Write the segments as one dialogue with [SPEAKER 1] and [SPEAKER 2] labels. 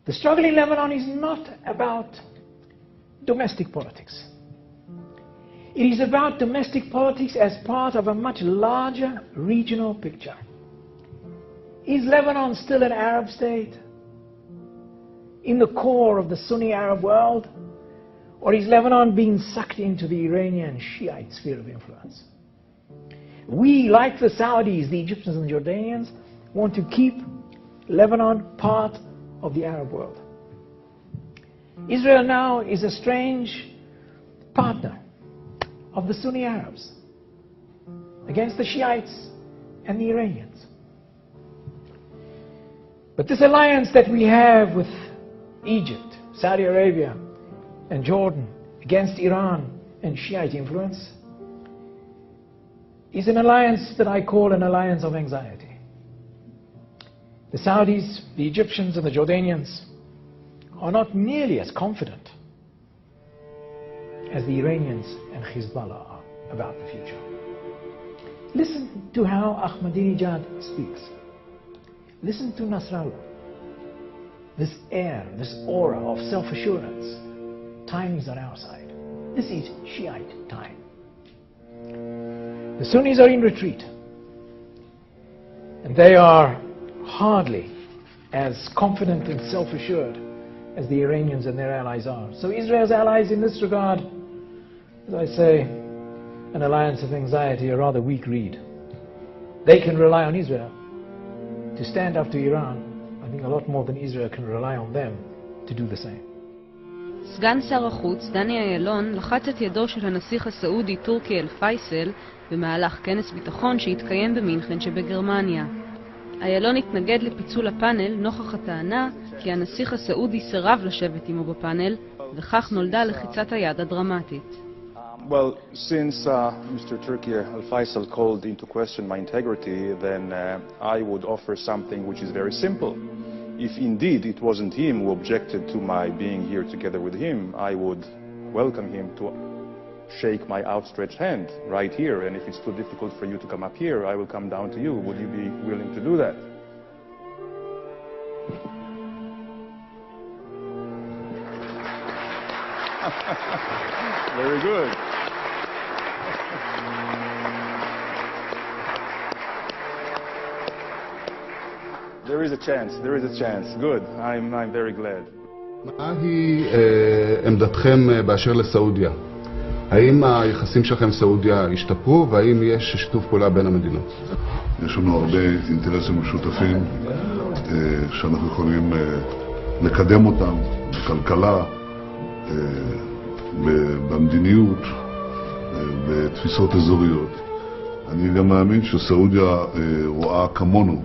[SPEAKER 1] The struggle in Lebanon is not about domestic politics. It is about domestic politics as part of a much larger regional picture. Is Lebanon still an Arab state in the core of the Sunni Arab world? Or is Lebanon being sucked into the Iranian Shiite sphere of influence? We, like the Saudis, the Egyptians and the Jordanians, want to keep Lebanon part of the Arab world. Israel now is a strange partner of the Sunni Arabs against the Shiites and the Iranians. But this alliance that we have with Egypt, Saudi Arabia and Jordan against Iran and Shiite influence is an alliance that I call an alliance of anxiety. The Saudis, the Egyptians and the Jordanians are not nearly as confident as the Iranians and Hezbollah are about the future. Listen to how Ahmadinejad speaks. Listen to Nasrallah. This air, this aura of self-assurance. Time is on our side. This is Shiite time. The Sunnis are in retreat. And they are hardly as confident and self-assured as the Iranians and their allies are. So Israel's allies in this regard, as I say, an alliance of anxiety, a rather weak reed. They can rely on Israel to stand up to Iran, I think a lot more than Israel can rely on them to do the same.
[SPEAKER 2] סגן שר החוץ דני אילון לחץ את ידו של הנסיך הסעודי טורקי אל-פייסל במהלך כנס ביטחון שהתקיים במינכן שבגרמניה. אילון התנגד לפיצול הפאנל נוכח הטענה כי הנסיך הסעודי סירב לשבת עמו בפאנל, וכך נולדה לחיצת היד הדרמטית.
[SPEAKER 3] Well, since Mr. Turki Al-Faisal called into question my integrity, then I would offer something which is very simple. If indeed it wasn't him who objected to my being here together with him, I would welcome him to shake my outstretched hand right here. And if it's too difficult for you to come up here, I will come down to you. Would you be willing to do that? Very good. There is a chance, there is a chance. Good, I'm very glad.
[SPEAKER 4] מהי עמדתכם באשר לסעודיה? האם היחסים שלכם עם סעודיה השתפרו והאם יש שיתוף פעולה בין המדינות?
[SPEAKER 5] יש לנו הרבה אינטרסים משותפים שאנחנו יכולים לקדם אותם בכלכלה, במדיניות, בתפיסות אזוריות. אני גם מאמין שסעודיה רואה כמונו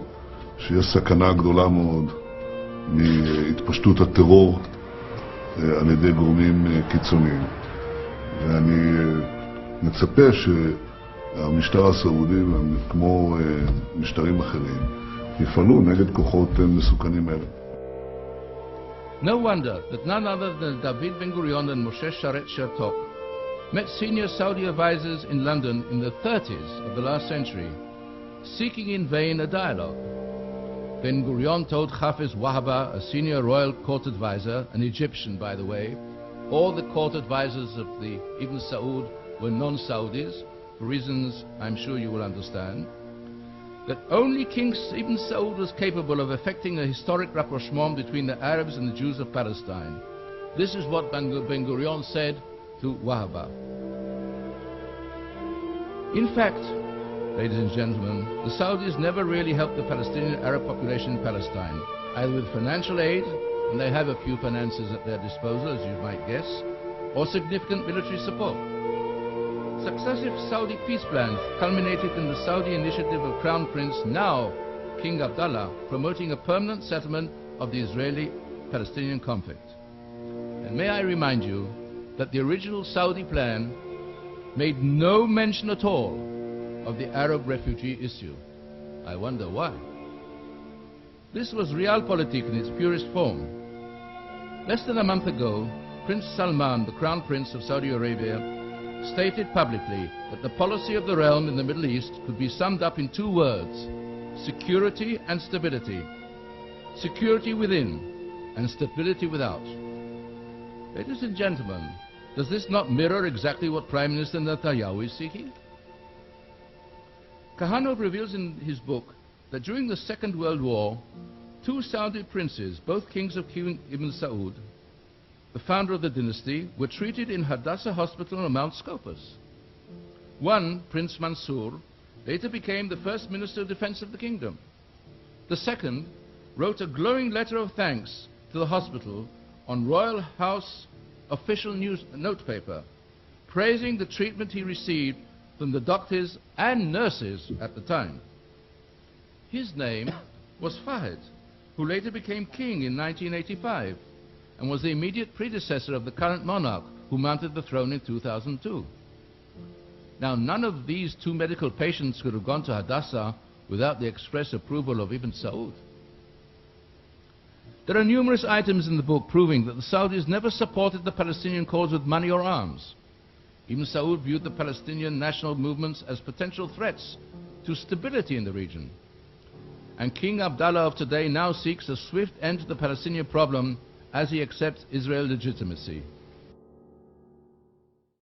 [SPEAKER 5] שיש סכנה גדולה מאוד מהתפשטות הטרור על ידי גורמים קיצוניים. ואני מצפה שהמשטר הסעודי, כמו משטרים אחרים, יפעלו נגד כוחות מסוכנים אלה.
[SPEAKER 6] No wonder that none other than David Ben-Gurion and Moshe Sharet Chertok met senior Saudi advisors in London in the 30s of the last century, seeking in vain a dialogue. Ben-Gurion told Hafiz Wahaba, a senior royal court advisor, an Egyptian by the way, all the court advisors of the Ibn Saud were non-Saudis, for reasons I'm sure you will understand, that only King Ibn Saud was capable of effecting a historic rapprochement between the Arabs and the Jews of Palestine. This is what Ben-Gurion said to Wahaba. In fact, ladies and gentlemen, the Saudis never really helped the Palestinian Arab population in Palestine, either with financial aid, and they have a few finances at their disposal, as you might guess, or significant military support. Successive Saudi peace plans culminated in the Saudi initiative of Crown Prince, now King Abdullah, promoting a permanent settlement of the Israeli-Palestinian conflict. And may I remind you that the original Saudi plan made no mention at all of the Arab refugee issue. I wonder why. This was realpolitik in its purest form. Less than a month ago, Prince Salman, the Crown Prince of Saudi Arabia, stated publicly that the policy of the realm in the Middle East could be summed up in two words: security and stability. Security within, and stability without. Ladies and gentlemen, does this not mirror exactly what Prime Minister Netanyahu is seeking? Kahanov reveals in his book that during the Second World War, two Saudi princes, both kings of King Ibn Saud, the founder of the dynasty, were treated in Hadassah Hospital on Mount Scopus. One, Prince Mansour, later became the first Minister of Defense of the kingdom. The second wrote a glowing letter of thanks to the hospital on Royal House official news notepaper, praising the treatment he received from the doctors and nurses at the time. His name was Fahd, who later became king in 1985 and was the immediate predecessor of the current monarch who mounted the throne in 2002. Now, none of these two medical patients could have gone to Hadassah without the express approval of Ibn Saud. There are numerous items in the book proving that the Saudis never supported the Palestinian cause with money or arms. Ibn Saud viewed the Palestinian national movements as potential threats to stability in the region. And King Abdallah of today now seeks a swift end to the Palestinian problem as he accepts Israel's legitimacy.